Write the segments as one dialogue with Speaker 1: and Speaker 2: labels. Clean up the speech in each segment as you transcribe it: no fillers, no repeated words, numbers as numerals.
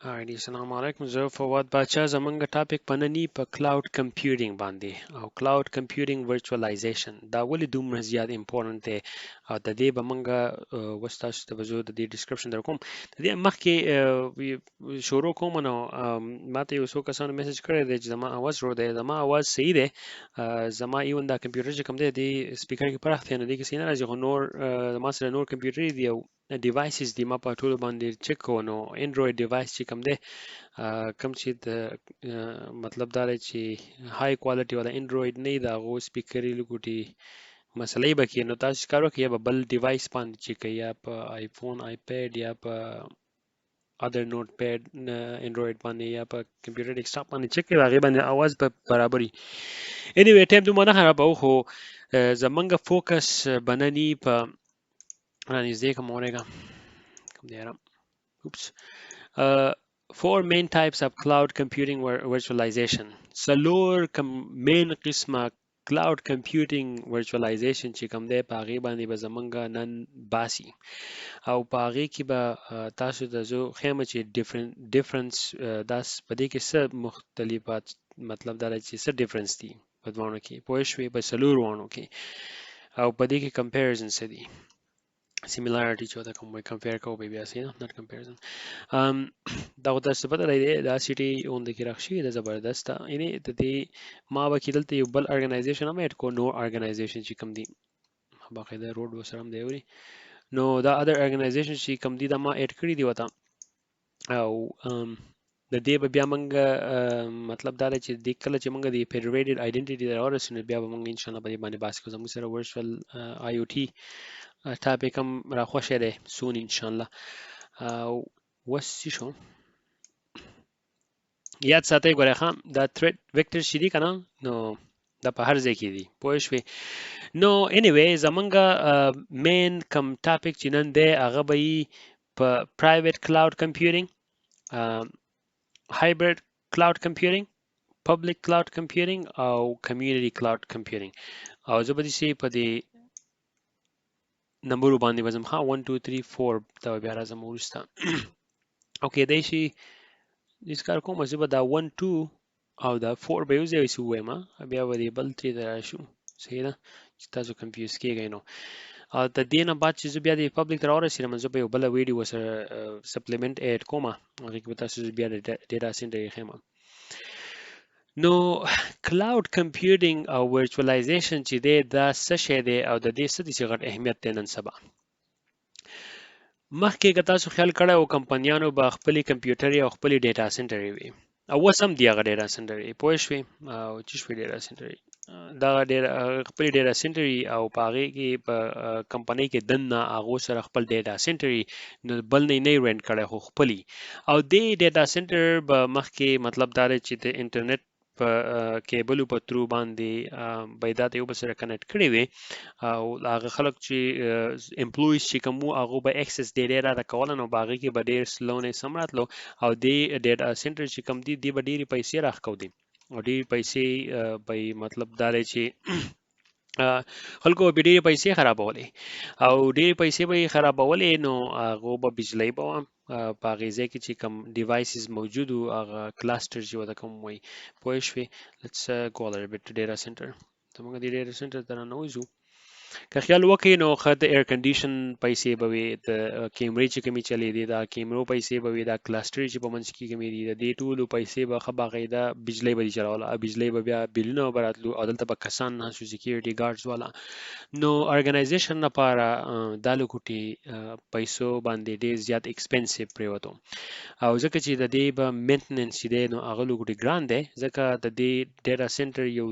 Speaker 1: Alrighty, assalamu alaikum. زه فواد باچا زمونږ ټاپک پننی په کلاود کمپیوټینګ باندې او کلاود کمپیوټینګ ورچوالایزیشن دا ولې دومره زیات امپورټنت دی او د دې به مونږ وس تاسو ته به زه د دې ډسکرپشن در کوم د دې مخکې شروع کوم نو ماته یو څو کسانو میسج کړی دی چې زما اواز ورو دی زما اواز صحیح دی زما ایون دا کمپیوټر چې کوم دی د سپیکر کې پراخ دی نو دې کې صحیح نه راځي خو نور زما سره نور کمپیوټر دی او ډیوایسز دي ما په ټولو باندې چک کوو نو انډراید ډیوایس چې کوم دی کوم چې د مطلب دا دی چې های کوالټي والا انډراید نه دی د هغو سپیکرې لګوټي مسلې به کې نو تاسو کار وکړئ یا به بل ډیوایس باندې چې کوي یا په آیفون آیپیډ یا په اذر نوٹ پیډ انډراید باندې یا په کمپیوټر ډیسکټاپ باندې چک کړئ هغې باندې اواز به برابري انیوی ټایم دومره نه خرابوو خو زمونږ فوکس به نن یي په رانږدې کوم اورېږه کوم دی یاره oops four main types of cloud computing virtualization څلور main قسمه cloud computing virtualization چې کوم دی په هغې باندې به زمونږ نن باسي او په هغې کې به تاسو ته زه ښیم چې ډیفرنس داس په دې کې څه مختلفات مطلب دا دی چې څه ډیفرنس دي په دواړو کې پوه شوې په څلورو واړو کې او په دې کې کمپیریزن څه دي similarity چې ورته کوم وایي کمپیر کوو به بیا صحیح نه not comparison دا خو تاسو ته پته لري دا سیټي اونده کې راښي د زبردسته یعنی د دې ما به کې دلته یو بل ارګنایزیشن هم اډ کو نو ارګنایزیشن چې کوم دي باقاعده روډ وسره هم دی اوري نو دا اذر ارګنایزیشن چې کوم دي دا ما اډ کړی دی وته او د دې به بیا موږ مطلب دا دی چې د کله چې موږ د فیډریټډ آیډنټیټي راورسېنو بیا به موږ ان شاء الله په دې باندې بحث کوو زموږ سره ورچوال آی او ټي ټاپک هم راخوښی دی سون ان شاء الله اوس څه شو یاد ساتئ ګورئ ښه دا تھریټ ویکټر چې دي که نه نو دا په هر ځای کې دي پوه شوې نو انیوی زمونږ مین کم ټاپک چې نن دی هغه به یي په پرایویټ کلاود کمپیوټینګ hybrid cloud computing public cloud computing او community cloud computing او زه به دې په دې نمبرو باندې وزم ها 1 2 3 4 دا بیا راځم وروسته اوکې دی شي دې کار کوم زه به دا 1 2 او دا 4 به یو ځای ووایم بیا به دې بل 3 ته راشو صحیح ده چې تاسو کنفیوز کیږئ نو او د دې نه بعد چې زه بیا د پبلک ته راورسېدم زه به یو بله ویډیو ورسره سپلیمنټ ایډ کوم هغې کې به تاسو بیا د ډیټا سینټر یې ښیم نو کلاود کمپیوټینګ او ورچوالایزیشن چې دی دا څه شی دی او د دې څه دي چې غټ اهمیت دی نن سبا مخکې که تاسو خیال کړی او کمپنیانو به خپلې کمپیوټرې او خپلې ډیټا سینټرې وي او اوس هم دي هغه ډیټا سینټرې پوه شوې او چې شوې ډیټا سینټرې دا خپل ډیټا سینټر او په هغې کې په کمپنۍ کې دننه هغو سره خپل ډیټا سینټر نو بل نه رینټ کړی خو خپلي او دې ډیټا سینټر به مخکې مطلب دا دی چې د انټرنیټ په کیبلو په ترو باندې به دا د یو بل سره کنیکټ کړی وي او هغه خلک چې امپلویز چې کوم وو هغو به اکسس د ډیټا راکوله نو په هغې کې به ډېر سلونې سم راتلو او دې ډیټا سینټر چې کوم دي دې به ډېرې پیسې راښکو دي او ډېرې پیسې به مطلب دا دی چې خلکو به ډېرې پیسې خرابولې او ډېرې پیسې به یې خرابولې نو هغو به بجلی به وه په هغې ځای کې چې کوم ډیوایسز موجود وو هغه کلاسټر چې ورته کوم وایي پوه شوې لیټس گو a little bit to data center زموږ د ډیټا سینټر ته راننوځو که خیال وکړئ نو ښه د ایر کنډیشن پیسې به وي د کیمرې چې کومې چلې دي دا کیمرو پیسې به وي دا کلاسټر چې په منځ کې کومې دي د دې ټولو پیسې به ښه باقاعده بجلی به دي چلوله او بجلی به بیا بیلونه به راتلو او دلته به کسان ناستو سیکیورټي ګارډز والا نو ارګنایزیشن لپاره دا لوکوټي پیسو باندې ډېر زیات ایکسپنسیو پرېوتو او ځکه چې د دې به مینټننس چې دی نو هغه لوکوټي ګران دی ځکه د دې ډیټا سینټر یو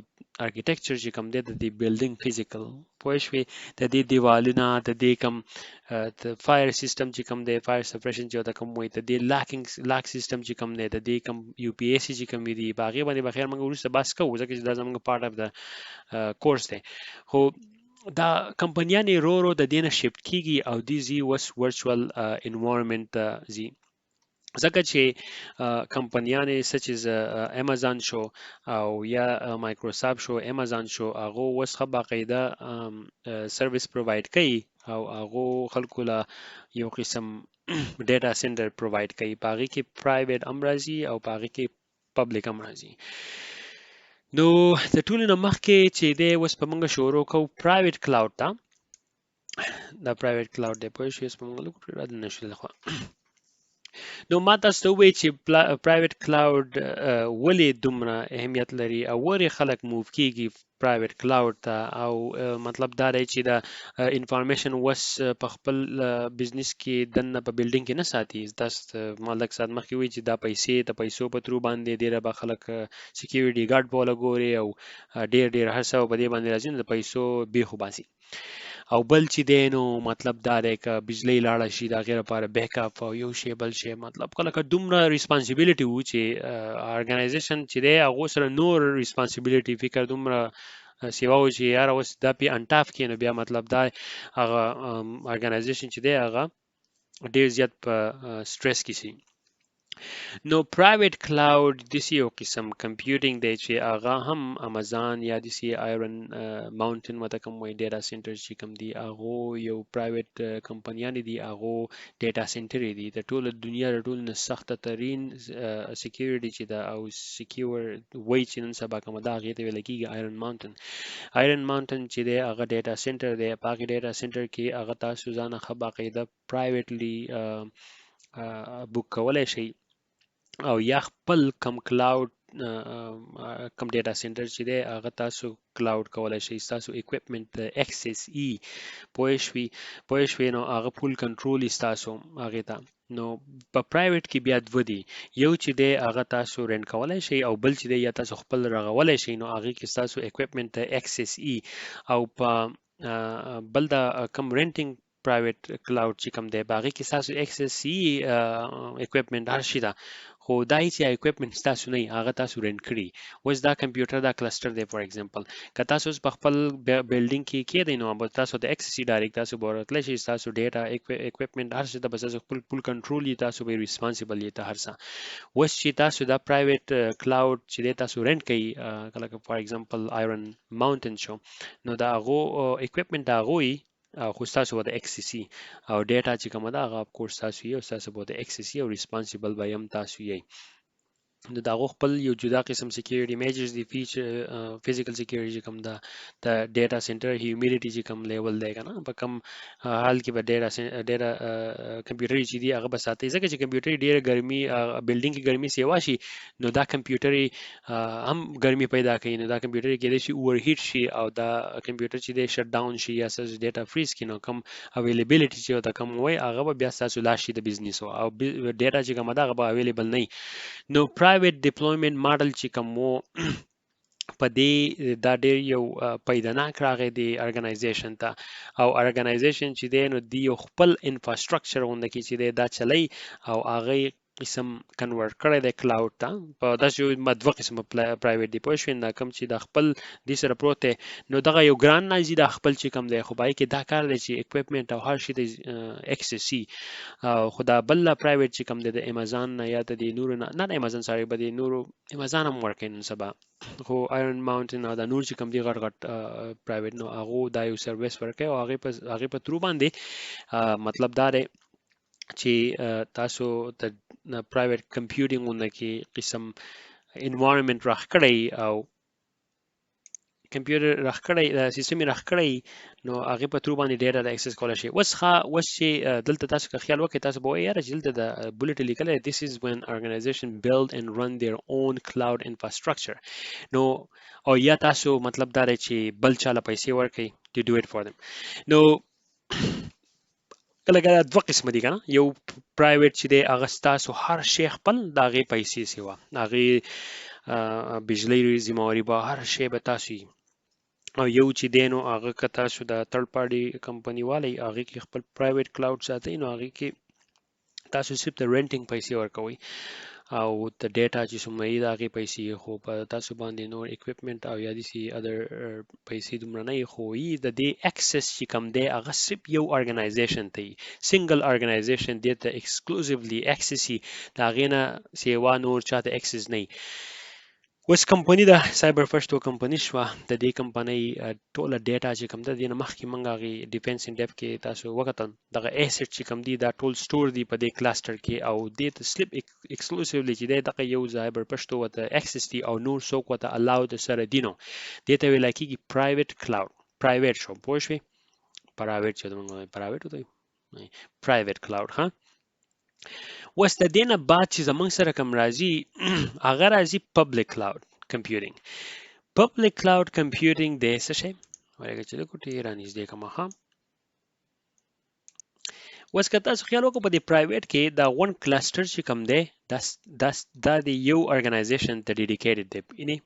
Speaker 1: ارکیټیکچر چې کوم دی د دې بلډینګ فزیکل پوه شوې د دې دیوالونه د دې کوم فایر سیستم چې کوم دی فایر سپریشن چې ورته کوم وایي د دې لاک سیستم چې کوم دی د دې کوم یو پی ایس سی چې کوم دي په هغې باندې به خیر موږ وروسته بحث کوو ځکه چې دا زموږ پارټ اف د کورس دی خو دا کمپنیانې رو رو د دې نه شفټ کیږي او دې ځي اوس ورچوال انوایرمنټ ته ځي ځکه چې کمپنیانې سچ از امازون شو او یا مایکروسافټ شو امازون شو هغه اوس ښه باقاعده سرویس پرووایډ کوي او هغه خلکو له یو قسم ډیټا سنټر پروواید کوي، پاغي کې پرایویټ هم راځي او پاغي کې پبلک هم راځي. نو د ټولو نه مخکې چې دی اوس په موږ شروع کوو پرایویټ کلاود ته. دا پرایویټ کلاود دی پوه شئ، اوس په موږ لږ رد نشو لخوا. نو ما تاسو ته ووایي چې پرایویټ کلاود ولې دومره اهمیت لري او ولې خلک موو کیږي پرایویټ کلاود ته، او مطلب دا دی چې دا انفارمیشن وس په خپل بزنس کې دنه په بلډینګ کې نه ساتي. تاسو ما لږ ساعت مخکې ووایي چې دا پیسې د پیسو په ترو باندې ډېره به خلک سکیورټي ګارډ په وله ګوري او ډېر هر څه په دې باندې راځي، نو د پیسو بیخو باسي. او بل چې دی نو مطلب دا دی که بجلی لاړه شي د هغې لپاره بیک اپ او یو شی بل شی، مطلب کله که دومره ریسپانسیبیلیټي وو چې ارګنایزیشن چې دی هغو سره نور ریسپانسیبیلیټي فکر دومره سیوا و چې یاره اوس دا پې انټاف کړي، نو بیا مطلب دا هغه ارګنایزیشن چې دی هغه ډېر زیات په سټرس کې شي. نو پرایویټ کلاود داسې یو قسم کمپیوټینګ دی چې هغه هم امازان یا داسې آیرن ماونټن مته کوم وایي ډیټا سنټر چې کوم دي هغو یو پرایویټ کمپنیانې دي، هغو ډیټا سنټر دي د ټوله دنیا د ټولو نه سخته ترین سکیورټي چې ده او سکیور وایي چې نن سبا کومه ده هغې ته ویل کېږي آیرن ماونټن. آیرن ماونټن چې دی هغه ډیټا سنټر دی، په هغې ډیټا سنټر کې هغه تاسو ځان ښه باقاعده پرایویټلی بوک کولی شئ او یا خپل کم کلاود کم ډیټا سنټر چې دی هغه تاسو کلاود کولی شئ، ستاسو اکوپمنټ اکسس ای پوه شوې نو هغه فول کنټرول ای ستاسو هغې ته. نو په پرایویټ کې بیا دوه دي، یو چې دی هغه تاسو رینټ کولی شئ او بل چې دی یا تاسو خپل رغولی شئ، نو هغې کې ستاسو اکوپمنټ اکسس ای او په بل دا کم رینټینګ پرایویټ کلاود چې کوم دی په هغې کې ستاسو اکسس ای اکوپمنټ هر شي ده، خو دا هیڅ اکوپمنټ ستاسو نه وي، هغه تاسو رینټ کړي. اوس دا کمپیوټر دا کلسټر دی فار ایگزامپل، که تاسو اوس په خپل بلډینګ کې کېدئ نو به تاسو د اکسس ای ډایرکټ تاسو به ورتلی شئ، ستاسو ډیټا اکوپمنټ هر څه ته به ستاسو خپل فول کنټرول یي، تاسو به ریسپانسیبل یې ته هر څه. اوس چې تاسو دا پرایویټ کلاود چې دی تاسو رینټ کوئ، لکه فار ایگزامپل آیرن ماونټن شو، نو د هغو اکوپمنټ د هغو یي خو ستاسو به د اکسس ای او ډیټا چې کومه ده هغه اف کورس تاسو یې او ستاسو به د اکسس ای او ریسپانسیبل به هم تاسو یې. نو د هغو خپل یو جدا قسم سکیورټي میجرز دي، فزیکل سکیورټي چې کوم ده، د ډیټا سنټر هیومیډیټي چې کوم لیول دی که نه، په کم حال کې به ډیټا کمپیوټر چې دي هغه به ساتئ، ځکه چې کمپیوټر ډېره ګرمي بلډینګ کې ګرمي سیوا شي نو دا کمپیوټر هم ګرمي پیدا کوي، نو دا کمپیوټر کېدای شي اوور هیټ شي او دا کمپیوټر چې دی شټ ډاون شي یا ستاسو ډیټا فریز کړي، نو کم اویلیبیلیټي چې ورته کم وایي هغه به بیا ستاسو لاس شي د بزنس او ډیټا چې کومه ده هغه به اویلیبل نه وي. نو پرایویټ ډیپلویمنټ ماډل چې کوم وو په دې دا ډېر یو پیداناک راغی دی ارګنایزیشن ته، او ارګنایزیشن چې دی نو دی یو خپل انفراستراکچر غونډه کې چې دی دا چلی او هغه قسم کنورټ کړی دی کلاود ته. په داسې یو دوه قسمه پرایویټ دی پوه شوې، دا کوم چې د خپل دې سره پروت دی نو دغه یو ګران نایزي دا خپل چې کوم دی، خو په هغې کې دا کار دی چې اکوپمنټ او هر شي د اکسس ای، خو دا بل پرایویټ چې کوم دی د امازان نه یا د نورو نه د امازان سره به د نورو امازان هم ورکوي نن سبا، خو آیرن ماونټن او دا نور چې کوم دي غټ غټ پرایویټ نو هغو دا یو سرویس ورکوي او هغې په ترو باندې مطلب دا دی چې تاسو د پرایویټ کمپیوټینګ غونډه کې قسم انوایرمنټ راښکړی او کمپیوټر راښکړی سیستم یې راښکړی نو هغې په ترو باندې ډیټا د اکسس کولی شي. اوس چې دلته تاسو که خیال وکړئ تاسو به وایئ یاره چې دلته د بولټ لیکلی this is when organization build and run their own cloud infrastructure، نو او یا تاسو مطلب دا دی چې بل چاله پیسې ورکړئ to do it for them. نو لکه دا دوه قسمه دي که نه، یو پرایویټ چې دی هغه ستاسو هر شی خپل د هغې پیسې سیوا هغې بجلی ذمهواري به هر شی به تاسو یي، او یو چې دی نو هغه که تاسو د تھرډ پارټي کمپنۍ والی هغې کې خپل پرایویټ کلاود ساتئ نو هغې کې تاسو صرف د رینټینګ پیسې ورکوئ او د ډیټا چې څومره یي د هغې پیسې، خو په تاسو باندې نور اکوپمنټ او یا داسې ادر پیسې دومره نه یي، خو یي د دې اکسس چې کوم دی هغه صرف یو ارګنایزیشن ته یي، سنګل ارګنایزیشن دې ته ایکسکلوزیولی اکسس یي، د هغې نه سیوا نور چاته اکسس نه یي. اوس کمپنی د سایبر پښتو کمپنی شو د دې کمپنی ټوله ډیټا چې کوم د دې مخکې منګه غي ډیفنس ان ډیپ کې تاسو وکتل دغه ایسټ چې کوم دی دا ټول سٹور دی په دې کلاسټر کې او دې ته سلیپ ایکسکلوسیولی چې دغه یو سایبر پښتو وته اکسس دی او نور څوک وته الاو د سره دینو دې ته ویل کېږي پرایویټ کلاود پرایویټ شو پوه شئ پرایویټ چې موږ پرایویټ وته پرایویټ کلاود ها اوس د دې نه بعد چې زمونږ سره کوم راځي هغه راځي پبلک کلاود کمپیوټینګ پبلک کلاود کمپیوټینګ د څه شي ورګه چې د کوټې رانیږدې کوم ها اوس که تاسو خیال وکړو په دې پرایویټ کې دا ون کلسټر چې کوم دی دا د یو ارګنایزیشن ته ډیډیکیټډ دی یعنی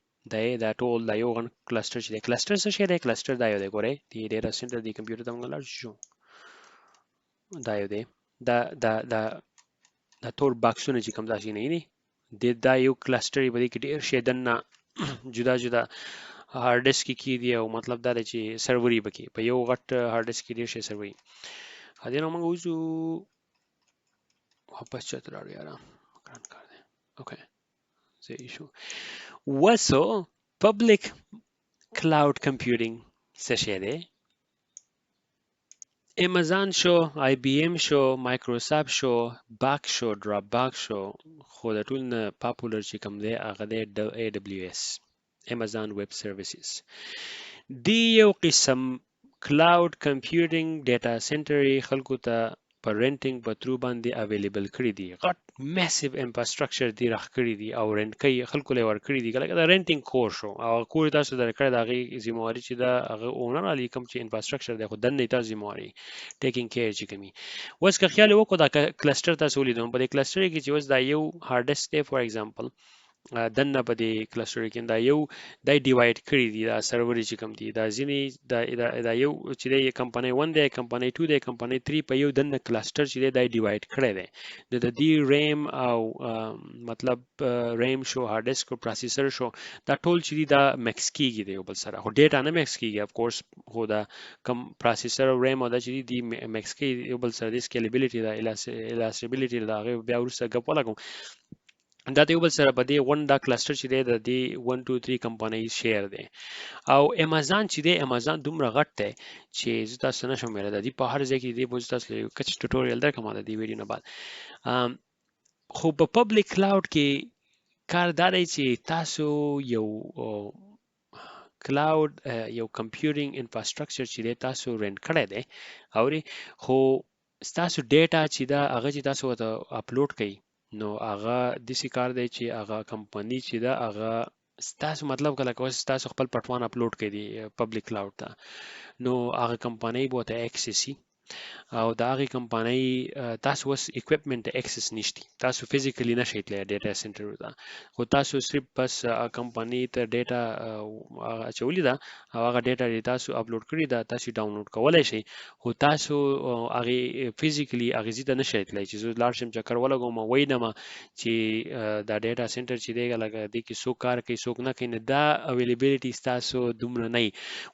Speaker 1: دا ټول دا یو ون کلسټر چې دی کلسټر څه شي دی کلسټر دا یو دی ګورئ د ډیټا سنټر دی کمپیوټر ته موږ لاړ شو دا یو دی دا دا دا دا ټول باکسونه چې کوم داسې نه دي دا یو کلسټر په دې کې ډیر شي دنه جدا جدا هارد ډیسک کې دی او مطلب دا دی چې سروري بکی په یو غټ هارد ډیسک کې ډیر شي سروري هدا نو موږ وځو واپس چت راړو یاره کار کار دی اوکې زه ایشو وسو پبلک کلاود کمپیوټینګ څه شي دی امازون شو آی بی ام شو مایکروسافت شو باک شو ډراپ باک شو خو د ټول نه پاپولر چې کوم دی هغه دی د ای دبلیو اس امازون ویب سرویسز دی یو قسم کلاود کمپیوټینګ ډیټا سنټر خلکو ته په رنټینګ په ترو باندې اویلیبل کړی دی غټ میسیو انفراستراکچر دی راخ کړی دی او رنټ کوي خلکو له ور کړی دی لکه دا رنټینګ کور شو او کور تاسو درکړی دا غي ذمہواری چې دا هغه اونر علی کوم چې انفراستراکچر دی خو دنه تاسو ذمہواری ټیکینګ کیر چې کوي اوس که خیال وکړو دا کلسټر تاسو لیدون په دې کلسټر کې چې اوس دا یو هارد ډیسک دی فور ایگزامپل دنه په دې کلسټر کې دا یو دای ډیوایډ کړی دی دا سرور چې کوم دی دا ځینی دا یو چې دی کمپنی 1 دی کمپنی 2 دی کمپنی 3 په یو دنه کلسټر چې دی دای ډیوایډ کړی دی د دې ریم او مطلب ریم شو هارد ډیسک او پروسیسر شو دا ټول چې دا مکس کیږي دی بل سره خو ډیټا نه مکس کیږي اف کورس خو دا کم پروسیسر او ریم او دا چې دی مکس کیږي بل سره د سکیلبیلیټی دا الاسټیبیلیټی دا بیا ورسره غو لګو دا د یو بل سره په دې ون دا کلسټر چې دی د دې 1 2 3 کمپنۍ شیر دی او امازون چې دی امازون دومره غټ دی چې زه تاسو نه شم ویل د دې په هر ځای کې دی بوز تاسو یو کچ ټوټوریال درکمه د دې ویډیو نه بعد خو په پبلک کلاود کې کار دا دی چې تاسو یو کلاود یو کمپیوټینګ انفراستراکچر چې دی تاسو رنټ کړی دی او خو تاسو ډیټا چې دا هغه چې تاسو ته اپلوډ کړئ نو هغه د سی کار دی چې هغه کمپنی چې دا هغه ستاسو مطلب کله کوم ستاسو خپل پټوان اپلوډ کړي پبلک کلاود ته نو هغه کمپنی به ته اکسس او دا هغه کمپنی تاسو وس اکوپمنٹ اکسس نشتی تاسو فزیکلی نشئ تللی ډیټا سنټر ته خو تاسو صرف بس کمپنی ته ډیټا اچولې ده او هغه ډیټا تاسو اپلوډ کړی ده تاسو ډاونلوډ کولای شئ خو تاسو هغه فزیکلی هغه زیاته نشئ تللی چې زه لاړ شم چکر ولګوم وینم چې دا ډیټا سنټر چې دی لکه د کې څوک کار کوي څوک نه کوي دا اویلیبিলিټی تاسو دومره نه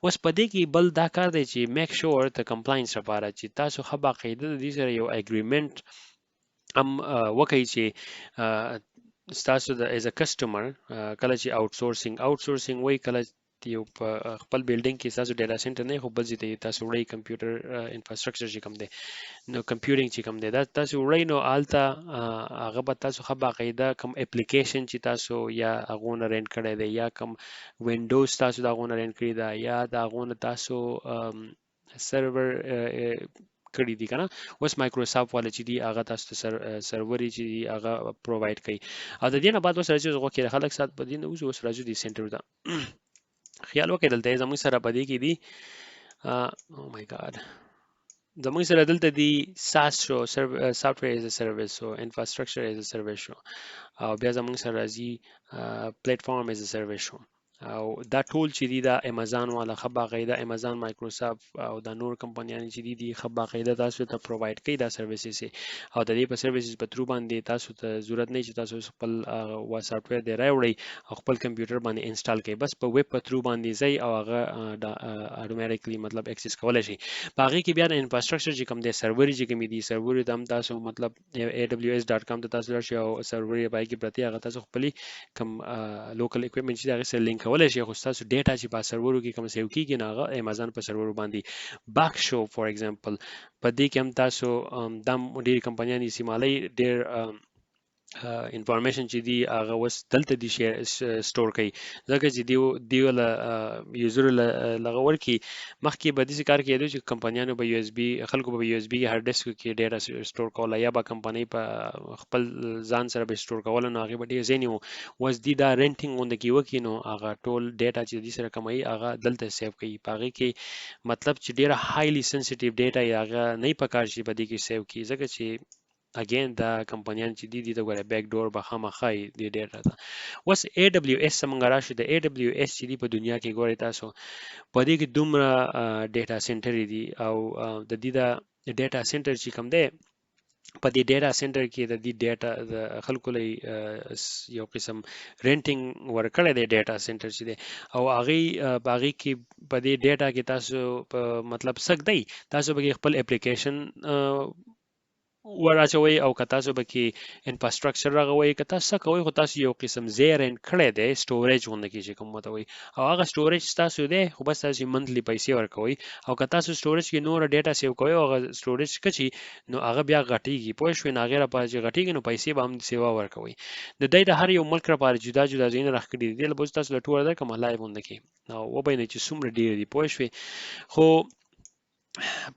Speaker 1: اوس په دې کې بل دا کار دی چې میک شور ته کمپلاینس لپاره چې تاسو خو باقاعده د دې سره یو اګریمنت وکړئ چې تاسو د ایز ا کسٹمر کله چې آوټسورسینګ وای کله یو په خپل بلډینګ کې تاسو ډیټا سنټر نه خو بل ځای ته تاسو وړي کمپیوټر انفراستراکچر چې کوم دی نو کمپیوټینګ چې کوم دی دا تاسو وړي نو آلته هغه به تاسو خو باقاعده کوم اپلیکیشن چې تاسو یا هغه رنټ کړی دی یا کوم وینډوز تاسو دا هغه رنټ کړی دی یا دا هغه تاسو سرور کړی دی کنه اوس مایکروسافت والے چې دی هغه تاسو ته سروري چې هغه پرووایډ کوي او د دې نه بعد اوس راځي زغه کې خلک سات په دې نو اوس راځي دی سنټر ته خیال وکړئ دلته زموږ سره پدې کې دي او مای ګاډ زموږ سره دلته دي SaaS شو سافټویر ایز ا سرویس شو انفراستراکچر ایز ا سرویس شو او بیا زموږ سره راځي پلیټ فارم ایز ا سرویس شو او دا ټول چې دی دا امازون والا خه باقاعده امازون مایکروسافت او دا نور کمپنیان چې دی خه باقاعده تاسو ته پروواید کوي دا سرویسز او د دې په سرویسز په ترو باندې تاسو ته ضرورت نه چې تاسو خپل سافټویر دی راوړئ او خپل کمپیوټر باندې انسټال کړئ بس په ویب په ترو باندې ځای او هغه اتوماتیکلی مطلب اکسس کولای شي باقي کې بیا د انفراستراکچر چې کوم دی سرور چې کوم دی سرور د هم تاسو مطلب aws.com ته تاسو راشي او سرور یې پای کې پرتی هغه تاسو خپل کوم لوکل اکوپمنټ چې هغه سره لینک کولای شي خو تاسو ډیټا چې په سرورو کې کوم سیو کیږي نه هغه امازون په سرورو باندې باکشو فور ایگزامپل په دې کې هم تاسو د ډېر کمپنیانو استعمالي ډېر انفارمیشن چې دی هغه وس دلته دی سٹور کوي ځکه چې دی ول یوزر لغه ورکی مخکې به دې کار کېدو چې کمپنیانو به یو اس بي خلکو به یو اس بي هارد ډیسک کې ډیټا سٹور کوله یا به کمپنی په خپل ځان سره به سٹور کوله نو هغه به ډیر زینیو وس دی دا رنټینګ اون د کیو کینو هغه ټول ډیټا چې دې سره کمای هغه دلته سیو کوي پاغه کې مطلب چې ډیره هایلی سنسټیو ډیټا هغه نه پکار شي په دې کې سیو کی ځکه چې اگین دا کمپنیان چې دي ته ګوره بیک ډور به خامخای دی ډیټا ته وس ای ډبلیو اس څنګه راشي د ای ډبلیو اس چې دی په دنیا کې ګوري تاسو په دې کې دومره ډیټا سنټر دي او د دې دا ډیټا سنټر چې کوم دی په دې ډیټا سنټر کې د دې ډیټا د خلکو لې یو قسم رینټینګ ورکړی دی ډیټا سنټر چې دی او هغه باغی کې په دې ډیټا کې تاسو مطلب سک دی تاسو به خپل اپلیکیشن وراچوي او که تاسو به کې انفراستراکچر راغوي که تاسو کوي خو تاسو یو قسم زیر ان کړی دی سټوریج غونډه کې چې کوم مته وي او هغه سټوریج تاسو دی خو بس تاسو منثلی پیسې ورکوي او که تاسو سټوریج کې نور ډیټا سیو کوي او هغه سټوریج کچي نو هغه بیا غټیږي پوه شو نه غیره پاتې غټیږي نو پیسې به هم سیوا ورکوي د دې د هر یو ملک لپاره جدا جدا ځین راخکړي دي له بوز تاسو له ټول در کوم لایو غونډه کې نو وبینه چې څومره ډیر دي پوه شو خو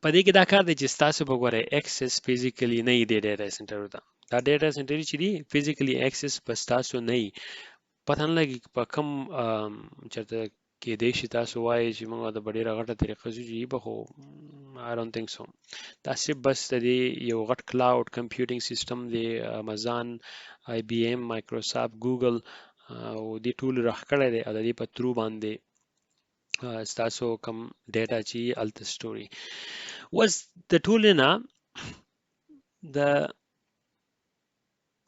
Speaker 1: په دې کې دا کار دی چې تاسو به ګورئ اکسس فزیکلی نه دی ډیټا سنټر ته دا ډیټا سنټر چې دی فزیکلی اکسس پس تاسو نه پته نه لګي په کوم چرته کې دی چې تاسو وایي چې موږ د ډیره غټه طریقه زوجي به خو I don't think so تاسو بس د یو غټ کلاود کمپیوټینګ سیستم دی امازون آی بی ایم مایکروسافت ګوګل او دې ټول راخکړی دی او د دې په ترو باندې ستاسو کم ډیټا چې الته سټوري was د ټولنا د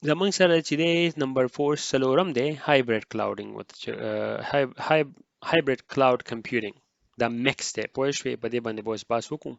Speaker 1: زمونږ سره چې دی نمبر 4 سلورم دی هایبرید کلاودینګ هایبرید کلاود کمپیوټینګ دا مکس دی پوه شوې په دې باندې به بس وکړو